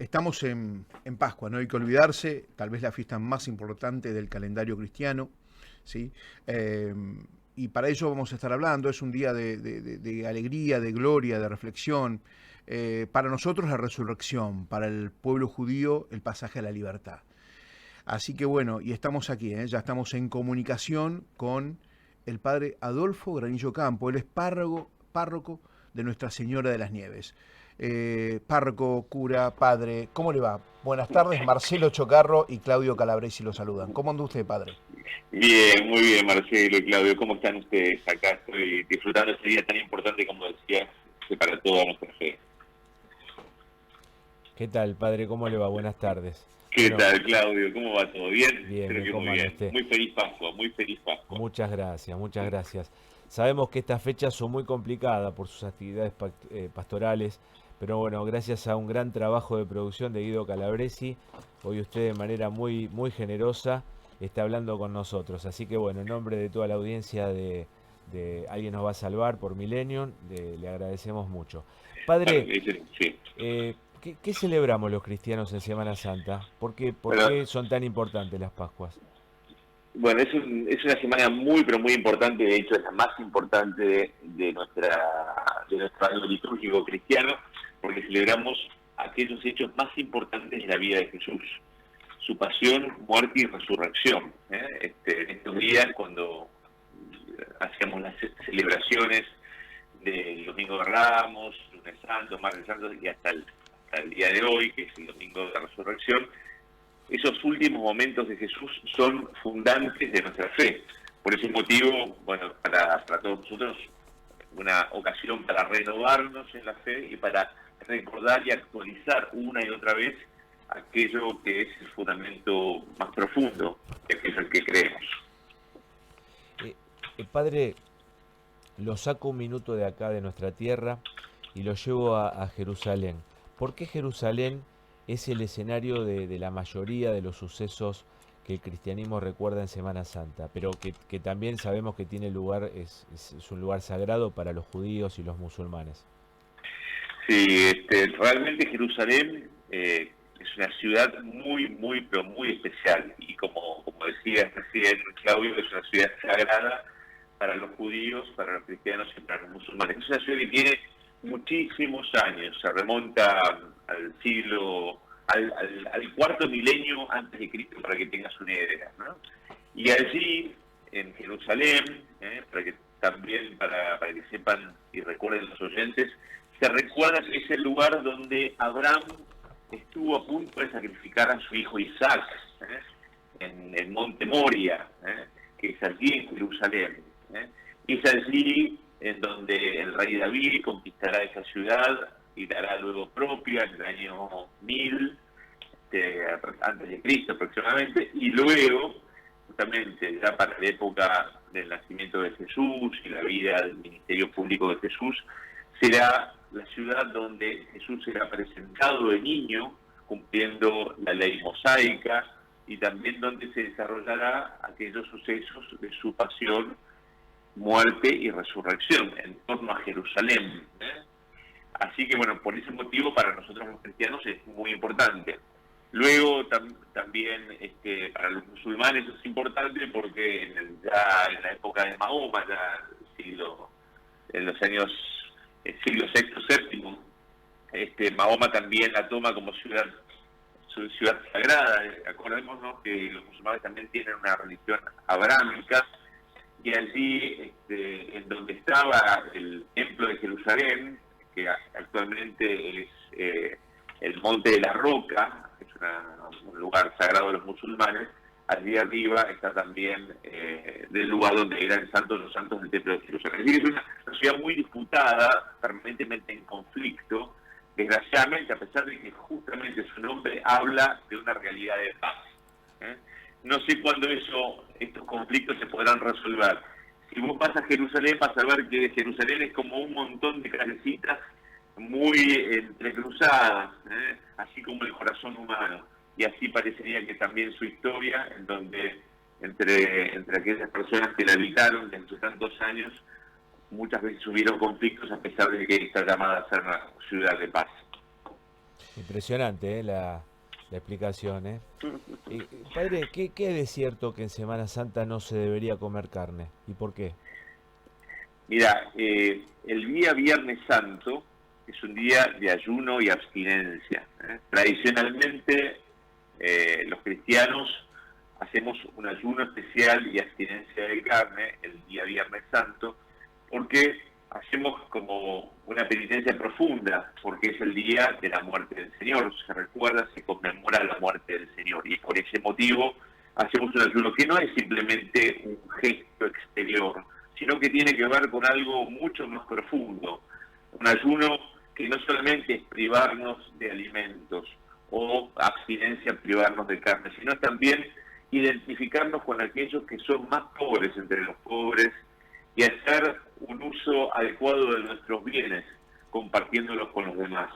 Estamos en Pascua, no hay que olvidarse, tal vez la fiesta más importante del calendario cristiano, ¿sí? Eh, y para ello vamos a estar hablando, es un día de alegría, de gloria, de reflexión. Para nosotros la resurrección, para el pueblo judío el pasaje a la libertad. Así que bueno, y estamos aquí, ya estamos en comunicación con el padre Adolfo Granillo Campo, él es párroco de Nuestra Señora de las Nieves. Párroco, cura, padre, ¿cómo le va? Buenas tardes, Marcelo Chocarro y Claudio Calabresi lo saludan. ¿Cómo anda usted, padre? Bien, muy bien, Marcelo y Claudio. ¿Cómo están ustedes acá? Estoy disfrutando este día tan importante como decía, para toda nuestra fe. ¿Qué tal, padre? ¿Cómo le va? Buenas tardes. ¿Qué Bueno, tal, Claudio? ¿Cómo va todo? ¿Bien? bien, Espero bien, que muy ¿cómo anda bien. usted? Muy feliz Pascua, muy feliz Pascua. Muchas gracias, muchas gracias. Sabemos que estas fechas son muy complicadas por sus actividades pastorales, pero bueno, gracias a un gran trabajo de producción de Guido Calabresi, hoy usted de manera muy generosa está hablando con nosotros. Así que bueno, en nombre de toda la audiencia de Alguien nos va a salvar por Millennium, le agradecemos mucho. Bueno, Padre, sí. ¿qué celebramos los cristianos en Semana Santa? ¿Por Bueno, qué son tan importantes las Pascuas? bueno, es una semana muy, pero muy importante. De hecho, es la más importante de nuestro año litúrgico cristiano, porque celebramos aquellos hechos más importantes de la vida de Jesús. Su pasión, muerte y resurrección. En estos días, cuando hacíamos las celebraciones del Domingo de Ramos, Lunes Santo, Martes Santo y hasta el día de hoy, que es el Domingo de la Resurrección, esos últimos momentos de Jesús son fundantes de nuestra fe. Por ese motivo, bueno, para todos nosotros, una ocasión para renovarnos en la fe y para recordar y actualizar una y otra vez aquello que es el fundamento más profundo de aquello en que creemos. Eh, Padre, lo saco un minuto de acá, de nuestra tierra, y lo llevo a Jerusalén. ¿Por qué Jerusalén es el escenario de la mayoría de los sucesos que el cristianismo recuerda en Semana Santa, pero que también sabemos que tiene lugar, es un lugar sagrado para los judíos y los musulmanes? Sí, realmente Jerusalén es una ciudad pero muy especial. Y como decía recién Claudio, es una ciudad sagrada para los judíos, para los cristianos y para los musulmanes. Es una ciudad que tiene muchísimos años, se remonta al siglo, al cuarto milenio antes de Cristo, para que tengas una idea, ¿no? Y allí, en Jerusalén, para que sepan y recuerden los oyentes, se recuerda que es el lugar donde Abraham estuvo a punto de sacrificar a su hijo Isaac, en el monte Moria, que es allí en Jerusalén. Y es allí en donde el rey David conquistará esa ciudad y la hará luego propia en el año 1000 antes de Cristo aproximadamente, y luego, justamente ya para la época del nacimiento de Jesús y la vida del ministerio público de Jesús, será la ciudad donde Jesús será presentado de niño, cumpliendo la ley mosaica, y también donde se desarrollará aquellos sucesos de su pasión, muerte y resurrección en torno a Jerusalén. Así que bueno, por ese motivo para nosotros los cristianos es muy importante. Luego también para los musulmanes es importante porque ya en la época de Mahoma, ya en los años siglo sexto, séptimo, Mahoma también la toma como su ciudad sagrada. Acordémonos que los musulmanes también tienen una religión abrámica, y allí, en donde estaba el templo de Jerusalén, que actualmente es el Monte de la Roca, que es un lugar sagrado de los musulmanes, allí arriba está también del lugar donde eran santos los santos del templo de Jerusalén. Es decir, es una ciudad muy disputada, permanentemente en conflicto, desgraciadamente, a pesar de que justamente su nombre habla de una realidad de paz. No sé cuándo estos conflictos se podrán resolver. Si vos vas a Jerusalén, vas a ver que Jerusalén es como un montón de callecitas muy entrecruzadas, así como el corazón humano. Y así parecería que también su historia, en donde entre aquellas personas que la habitaron durante tantos años, muchas veces hubieron conflictos, a pesar de que está llamada a ser una ciudad de paz. Impresionante, la explicación, ¿eh? Padre, ¿qué es de cierto que en Semana Santa no se debería comer carne? ¿Y por qué? Mira, el día Viernes Santo es un día de ayuno y abstinencia. Tradicionalmente, los cristianos hacemos un ayuno especial y abstinencia de carne el día Viernes Santo, porque hacemos como una penitencia profunda, porque es el día de la muerte del Señor. Se recuerda, se conmemora la muerte del Señor, y por ese motivo hacemos un ayuno que no es simplemente un gesto exterior, sino que tiene que ver con algo mucho más profundo. Un ayuno que no solamente es privarnos de alimentos o abstinencia privarnos de carne, sino también identificarnos con aquellos que son más pobres entre los pobres y hacer un uso adecuado de nuestros bienes, compartiéndolos con los demás.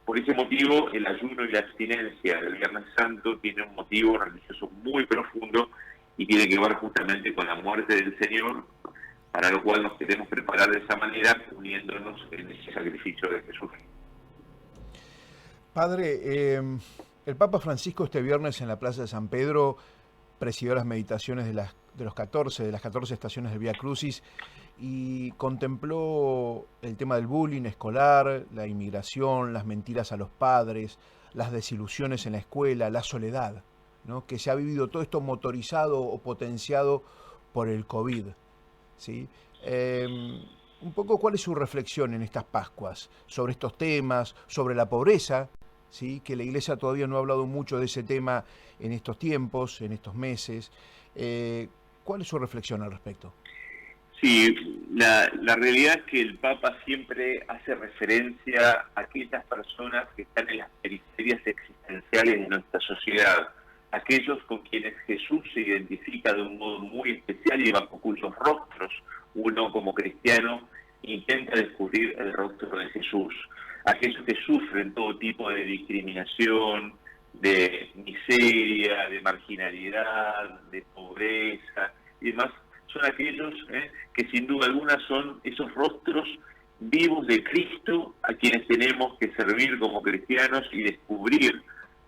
Por ese motivo, el ayuno y la abstinencia del Viernes Santo tiene un motivo religioso muy profundo y tiene que ver justamente con la muerte del Señor, para lo cual nos queremos preparar de esa manera, uniéndonos en ese sacrificio de Jesús. Padre, el Papa Francisco este viernes en la Plaza de San Pedro presidió las meditaciones de las 14 estaciones del Vía Crucis y contempló el tema del bullying escolar, la inmigración, las mentiras a los padres, las desilusiones en la escuela, la soledad, ¿no? Que se ha vivido todo esto motorizado o potenciado por el COVID, ¿sí? Un poco, ¿cuál es su reflexión en estas Pascuas sobre estos temas, sobre la pobreza? ¿Sí? Que la Iglesia todavía no ha hablado mucho de ese tema en estos tiempos, en estos meses. ¿Cuál es su reflexión al respecto? Sí, la realidad es que el Papa siempre hace referencia a aquellas personas que están en las periferias existenciales de nuestra sociedad, aquellos con quienes Jesús se identifica de un modo muy especial y bajo cuyos rostros uno como cristiano intenta descubrir el rostro de Jesús. Aquellos que sufren todo tipo de discriminación, de miseria, de marginalidad, de pobreza y demás, son aquellos que sin duda alguna son esos rostros vivos de Cristo a quienes tenemos que servir como cristianos y descubrir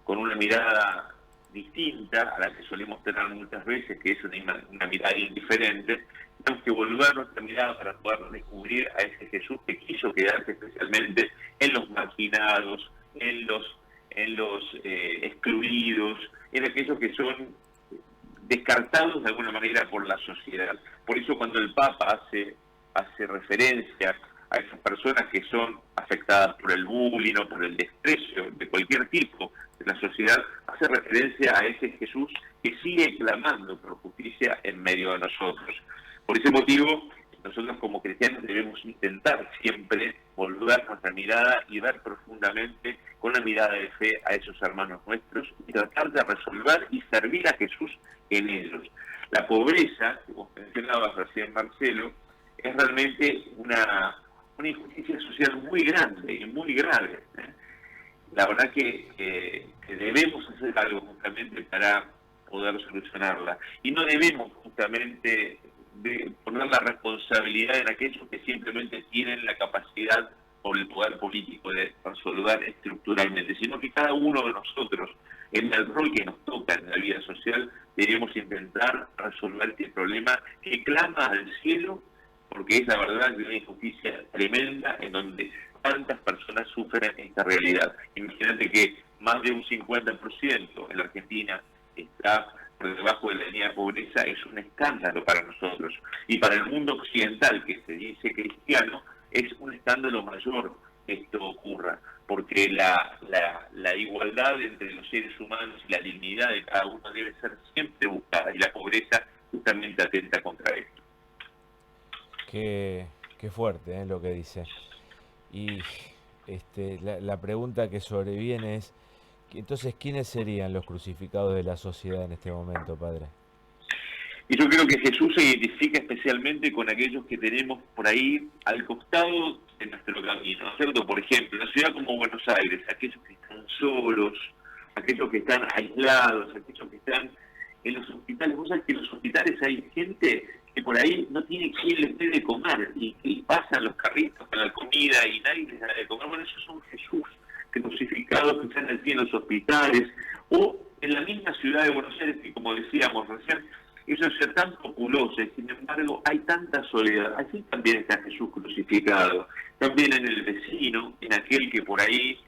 con una mirada distinta a la que solemos tener muchas veces, que es una mirada indiferente. Tenemos que volver nuestra mirada para poder descubrir a ese Jesús que quiso quedarse especialmente en los marginados, en los excluidos, en aquellos que son descartados de alguna manera por la sociedad. Por eso cuando el Papa hace referencia a esas personas que son afectadas por el bullying o por el desprecio de cualquier tipo de la sociedad, hace referencia a ese Jesús que sigue clamando por justicia en medio de nosotros. Por ese motivo, nosotros como cristianos debemos intentar siempre volver nuestra mirada y ver profundamente con la mirada de fe a esos hermanos nuestros y tratar de resolver y servir a Jesús en ellos. La pobreza, que vos mencionabas recién, Marcelo, es realmente una injusticia social muy grande y muy grave. La verdad que debemos hacer algo justamente para poder solucionarla. Y no debemos justamente poner la responsabilidad en aquellos que simplemente tienen la capacidad por el poder político de resolver estructuralmente, sino que cada uno de nosotros, en el rol que nos toca en la vida social, debemos intentar resolver este problema que clama al cielo, porque es la verdad de una injusticia tremenda en donde tantas personas sufren esta realidad. Imagínate que más de un 50% en la Argentina está por debajo de la línea de pobreza. Es un escándalo para nosotros. Y para el mundo occidental, que se dice cristiano, es un escándalo mayor que esto ocurra, porque la igualdad entre los seres humanos y la dignidad de cada uno debe ser siempre buscada, y la pobreza justamente atenta contra esto. Qué fuerte lo que dice. Y la pregunta que sobreviene es, entonces, ¿quiénes serían los crucificados de la sociedad en este momento, Padre? Y yo creo que Jesús se identifica especialmente con aquellos que tenemos por ahí al costado de nuestro camino, ¿no es cierto? Por ejemplo, en una ciudad como Buenos Aires, aquellos que están solos, aquellos que están aislados, aquellos que están en los hospitales. Vos sabés que en los hospitales hay gente que por ahí no tiene quien les dé de comer y pasan los carritos con la comida y nadie les da de comer. Bueno, eso es un Jesús crucificado crucificados que están allí en los hospitales, o en la misma ciudad de Buenos Aires, que como decíamos recién, eso es tan populosa, y sin embargo hay tanta soledad. Allí también está Jesús crucificado, también en el vecino, en aquel que por ahí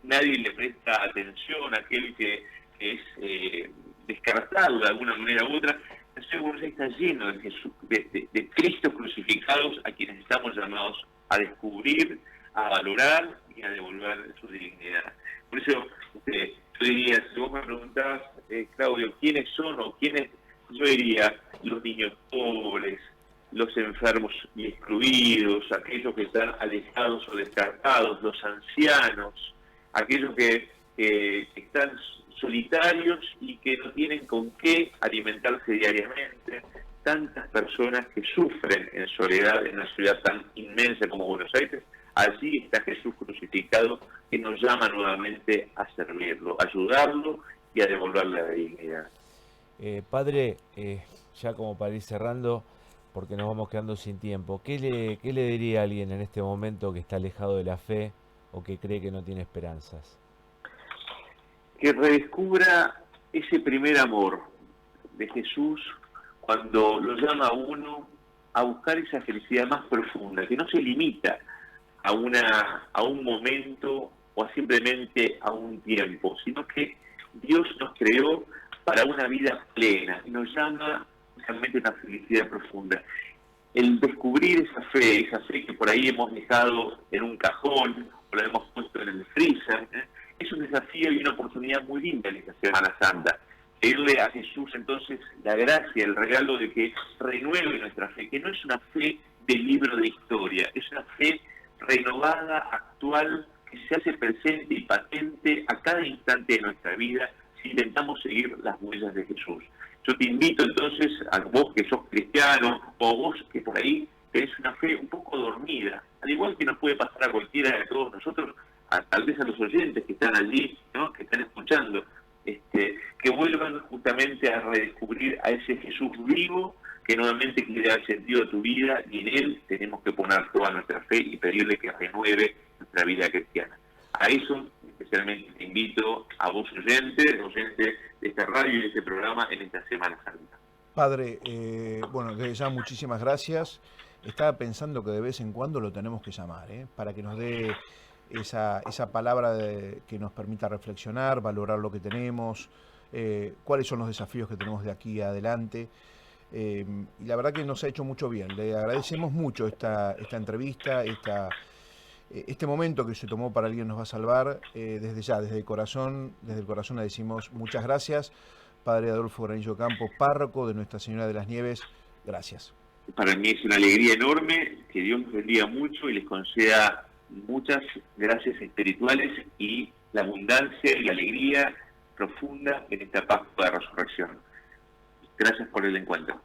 nadie le presta atención, aquel que es descartado de alguna manera u otra. La ciudad de Buenos Aires está lleno de Jesús, de Cristos crucificados, a quienes estamos llamados a descubrir, a valorar y a devolver su dignidad. Por eso, yo diría, si vos me preguntabas, Claudio, ¿quiénes son o quiénes? Yo diría los niños pobres, los enfermos y excluidos, aquellos que están alejados o descartados, los ancianos, aquellos que están solitarios y que no tienen con qué alimentarse diariamente, tantas personas que sufren en soledad en una ciudad tan inmensa como Buenos Aires. Allí está Jesús crucificado, que nos llama nuevamente a servirlo, a ayudarlo y a devolverle la dignidad. Padre, ya como para ir cerrando, porque nos vamos quedando sin tiempo, ¿qué le diría a alguien en este momento que está alejado de la fe o que cree que no tiene esperanzas? Que redescubra ese primer amor de Jesús cuando lo llama a uno a buscar esa felicidad más profunda, que no se limita a un momento o simplemente a un tiempo, sino que Dios nos creó para una vida plena y nos llama realmente a una felicidad profunda. El descubrir esa fe que por ahí hemos dejado en un cajón o la hemos puesto en el freezer, es un desafío y una oportunidad muy linda en esta Semana Santa. Pedirle a Jesús entonces la gracia, el regalo de que renueve nuestra fe, que no es una fe de libro de historia, es una fe renovada, actual, que se hace presente y patente a cada instante de nuestra vida si intentamos seguir las huellas de Jesús. Yo te invito entonces, a vos que sos cristiano, o vos que por ahí tenés una fe un poco dormida, al igual que nos puede pasar a cualquiera de todos nosotros, tal vez a los oyentes que están allí, ¿no?, que están escuchando, que vuelvan justamente a redescubrir a ese Jesús vivo, que nuevamente quiere dar sentido a tu vida, y en Él tenemos que poner toda nuestra fe y pedirle que renueve nuestra vida cristiana. A eso especialmente te invito a vos oyente de esta radio y de este programa en esta Semana Santa. Padre, bueno, desde ya muchísimas gracias. Estaba pensando que de vez en cuando lo tenemos que llamar, para que nos dé esa palabra que nos permita reflexionar, valorar lo que tenemos, cuáles son los desafíos que tenemos de aquí adelante. Y la verdad que nos ha hecho mucho bien. Le agradecemos mucho esta entrevista, este momento que se tomó para Alguien Nos Va a Salvar. Desde el corazón le decimos muchas gracias. Padre Adolfo Granillo Campos, párroco de Nuestra Señora de las Nieves, gracias. Para mí es una alegría enorme, que Dios nos bendiga mucho y les conceda muchas gracias espirituales y la abundancia y la alegría profunda en esta Pascua de Resurrección. Gracias por el encuentro.